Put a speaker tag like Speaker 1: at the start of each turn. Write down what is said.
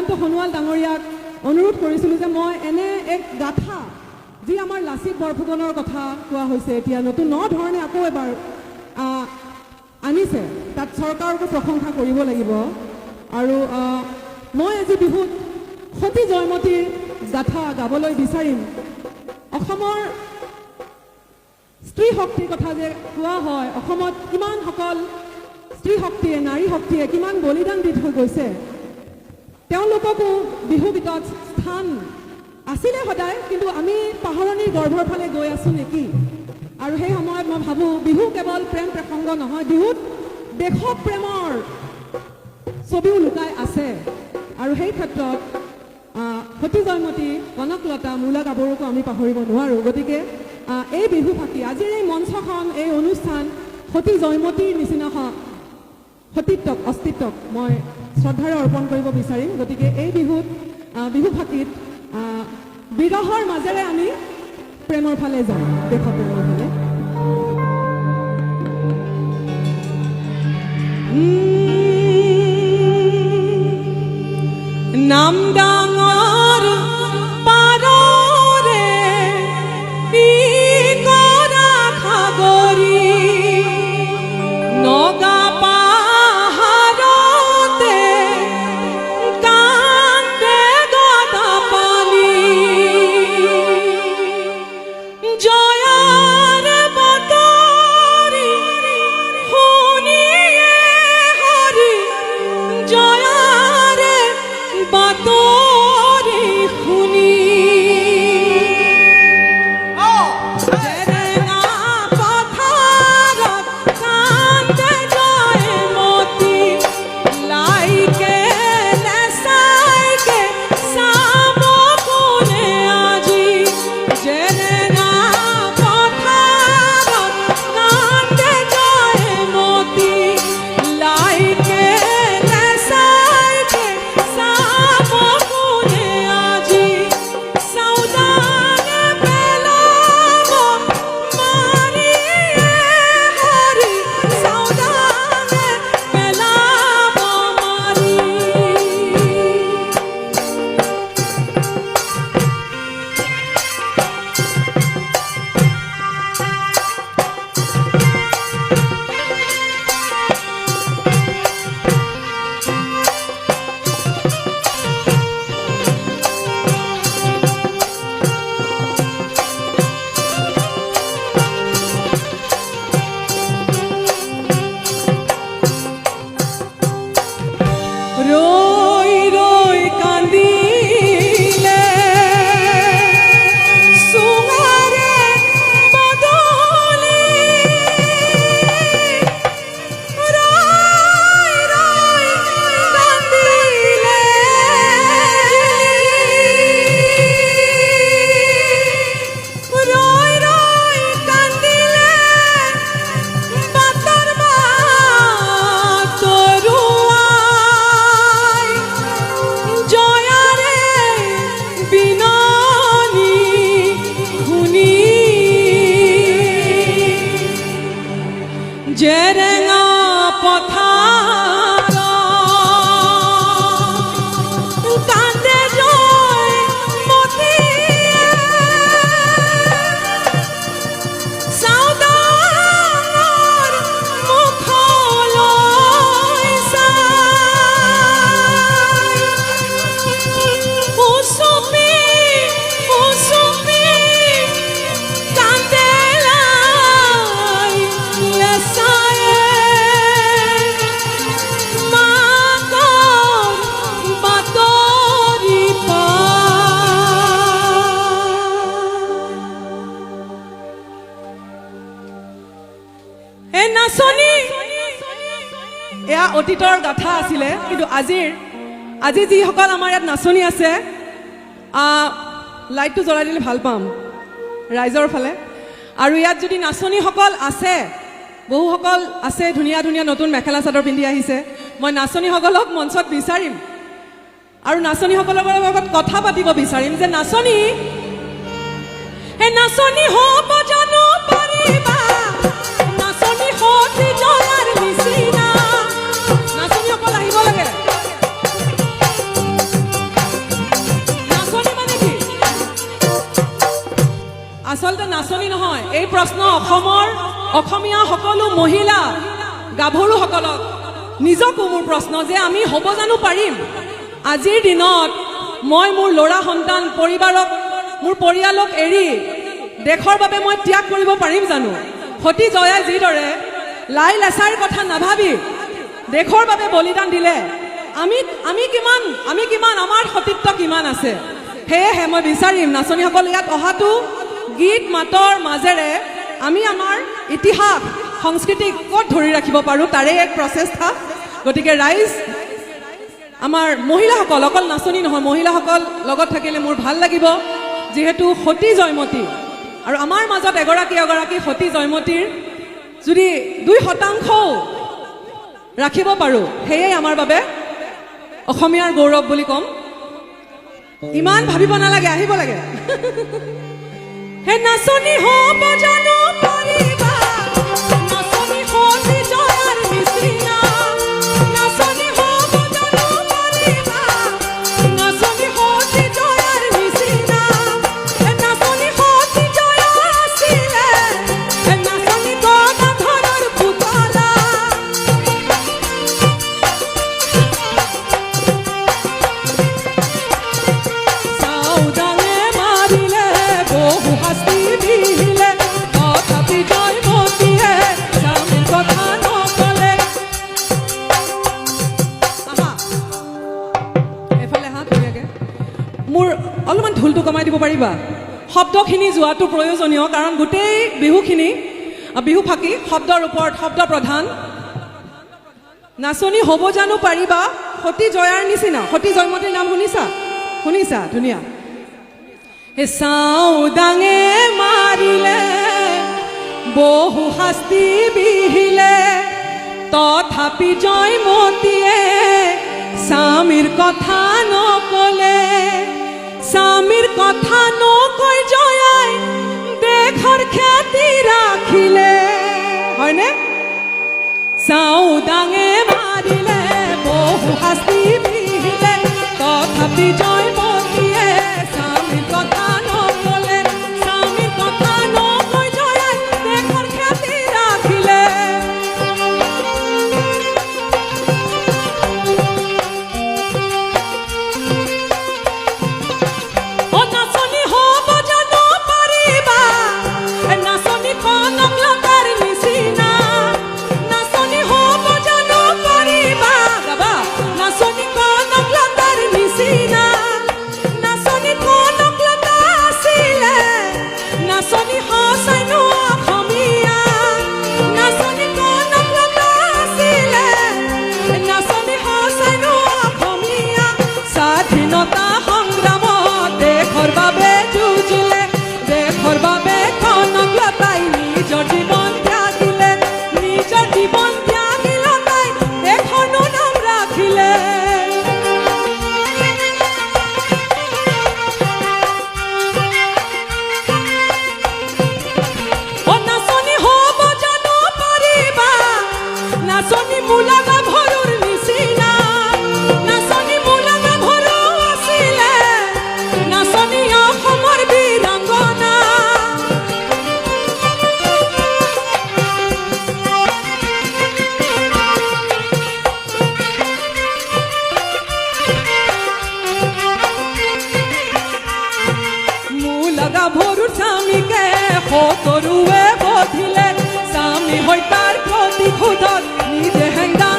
Speaker 1: হেমন্ত সোণোৱাল ডাঙৰীয়াক অনুৰোধ কৰিছিলোঁ যে মই এনে এক গাথা যি আমাৰ লাচিত বৰফুকনৰ কথা কোৱা হৈছে এতিয়া নতুন ধৰণে আকৌ এবাৰ আনিছে তাত চৰকাৰকো প্ৰশংসা কৰিব লাগিব আৰু মই আজি বিহুত সতী জয়মতীৰ গাথা গাবলৈ বিচাৰিম অসমৰ স্ত্ৰী শক্তিৰ কথা যে কোৱা হয় অসমত কিমান সকল স্ত্ৰী শক্তিয়ে নাৰী শক্তিয়ে কিমান বলিদান দি থৈ গৈছে তেওঁলোককো বিহু গীতত স্থান আছিলে সদায় কিন্তু আমি পাহৰণিৰ গৰ্ভৰ ফালে গৈ আছো নেকি আৰু সেই সময়ত মই ভাবোঁ বিহু কেৱল প্ৰেম প্ৰসংগ নহয় বিহুত দেশক প্ৰেমৰ ছবিও লুকাই আছে আৰু সেই ক্ষেত্ৰত সতী জয়মতী কনকলতা মূলা গাভৰুকো আমি পাহৰিব নোৱাৰোঁ গতিকে এই বিহু ফাকি আজিৰ এই মঞ্চখন এই অনুষ্ঠান সতী জয়মতীৰ নিচিনা সতীত্বক অস্তিত্বক মই শ্ৰদ্ধাৰে অৰ্পণ কৰিব বিচাৰিম গতিকে এই বিহুত বিহু ফাকিত বিৰহৰ মাজেৰে আমি প্ৰেমৰ ফালে যাওঁ দেশৰ প্ৰেমৰ ফালে নাম ডাঙৰ পাৰৰে ই কৰা খাগৰি নগা পাহাৰতে কান্দে গদা পানী জয়াৰ বাতৰি শুনিয়ে হৰি জয়াৰ বাতৰি শুনি জেৰেঙা পথাৰত কান্দে জয়মতী লাইকে নেচাইকে চাব কোনে আজি জেৰেঙা পথাৰত কান্দে জয়মতী লাইকে নেচাইকে চাব কোনে আজি চাউদানে পেলাব মাৰিয়ে হৰি চাউদানে পেলাব মাৰি ৰৈ ৰৈ কান্দিলে চুঙাৰে বদলি ৰৈ ৰৈ কান্দিলে ৰৈ ৰৈ কান্দিলে বাটৰ বাটৰুৱাই জয়াৰে বিননি শুনি জেৰেঙা পথাৰত কান্দে জয়মতীয়ে চাউদানৰ মুখলৈ চাই উচুপি উচুপি কান্দে লাই লেচায়ে মাকৰ বাতৰি পাই এই নাচনী এয়া অতীতৰ গাথা আছিলে কিন্তু আজি যিসকল আমাৰ ইয়াত নাচনী আছে লাইটটো জ্বলাই দিলে ভাল পাম ৰাইজৰ ফালে আৰু ইয়াত যদি নাচনীসকল আছে বহুসকল আছে ধুনীয়া ধুনীয়া নতুন মেখেলা চাদৰ পিন্ধি আহিছে মই নাচনীসকলক মঞ্চত বিচাৰিম আৰু নাচনীসকলৰ লগত কথা পাতিব বিচাৰিম যে নাচনী হে নাচনী হ'ব জানো পাৰিবা নাচনী সতী জয়াৰ নিচিনা নাচনীসকল আহিব লাগে আচলতে নাচনি নহয়, এই প্ৰশ্ন অসমীয়া সকলো মহিলা গাভৰুসকলক নিজকো মোৰ প্ৰশ্ন যে আমি হ'ব জানো পাৰিম? আজিৰ দিনত মই মোৰ ল'ৰা সন্তান মোৰ পৰিয়ালক এৰি দেশৰ বাবে মই ত্যাগ কৰিব পাৰিম জানো? সতী জয়াই যিদৰে লাই লেচাইৰ কথা নাভাবি দেশৰ বাবে বলিদান দিলে, আমি কিমান আমাৰ সতীত্ব কিমান আছে? সেয়েহে মই বিচাৰিম নাচনীসকল ইয়াত অহাটো গীত মাতৰ মাজেৰে আমি আমাৰ ইতিহাস সংস্কৃতিক ক'ত ধৰি ৰাখিব পাৰোঁ তাৰে এক প্ৰচেষ্টা। গতিকে ৰাইজ, আমাৰ মহিলাসকল, অকল নাচনী নহয়, মহিলাসকল লগত থাকিলে মোৰ ভাল লাগিব, যিহেতু সতী জয়মতী আৰু আমাৰ মাজত এগৰাকী সতী জয়মতীৰ যদি 2% ৰাখিব পাৰোঁ, সেয়াই আমাৰ বাবে অসমীয়াৰ গৌৰৱ বুলি ক'ম। ইমান ভাবিব নালাগে, আহিব লাগে। হে নাচনী হ'ব জানো পাৰিবা, নাচনী সতী জয়াৰ নিচিনা, নাচনী হ'ব জানো পাৰিবা, নাচনী সতী জয়াৰ নিচিনা, হে নাচনী সতী জয়া আছিলে, হে নাচনী গদাধৰৰ পুতলা। চাওদাঙে মাৰিলে বহু শাস্তি দিলে, তথাপি জয়মতীয়ে স্বামীৰ কথা নকলে। এফালে হাত ধুনীয়াকে মোৰ অলপমান ঢোলটো কমাই দিব পাৰিবা? শব্দখিনি যোৱাটো প্ৰয়োজনীয়, কাৰণ গোটেই বিহু ফাঁকি শব্দৰ ওপৰত, শব্দ প্ৰধান। নাচনী হ'ব জানো পাৰিবা, সতী জয়াৰ নিচিনা। সতী জয়মতীৰ নাম শুনিছা? ধুনীয়া। হে চাওদাঙে মাৰিলে বহু শাস্তি বিহিলে, তথাপি জয়মতীয়ে স্বামীৰ কথা নকলে। স্বামীৰ কথা নকৈ জয়াই দেশৰ খ্যাতি ৰাখিলে, হয়নে? চাওদাঙে মাৰিলে বহু শাস্তি বিহিলে, তথাপি জয়মতীয়ে স্বামীৰ কথা নকলে। স্বামীৰ কথা নকৈ জয়াই দেশৰ খ্যাতি ৰাখিলে। অ নাচনী হ'ব জানো পাৰিবা, নাচনী কনক লতাৰ নিচিনা, নাচনী হ'ব জানো পাৰিবা, গাবা, নাচনী কনক লতাৰ নিচিনা, নাচনী কনক লতা আছিলে, নাচনী সঁচাইনো অসমীয়া, নাচনী কনক লতা আছিলে, নাচনী সঁচাইনো অসমীয়া। স্বাধীনতা সংগ্ৰামত দেশৰ বাবে যুঁজিলে, দেশৰ বাবে কনক লতাই নিজৰ জীৱন ত্যাগিলে, নিজৰ জীৱন ত্যাগি লতাই দেশৰনো নাম ৰাখিলে। অ নাচনী হ'ব জানো পাৰিবা, নাচনী মূলা গাভৰুৰ নিচিনা, নাচনী মূলা গাভৰু আছিলে, নাচনী অসমৰ বীৰাংগনা। মূলা গাভৰুৰ স্বামীকে শতৰুৱে বধিলে, স্বামী হৈ তাৰ প্ৰতিশোধত নিজে হেংদাং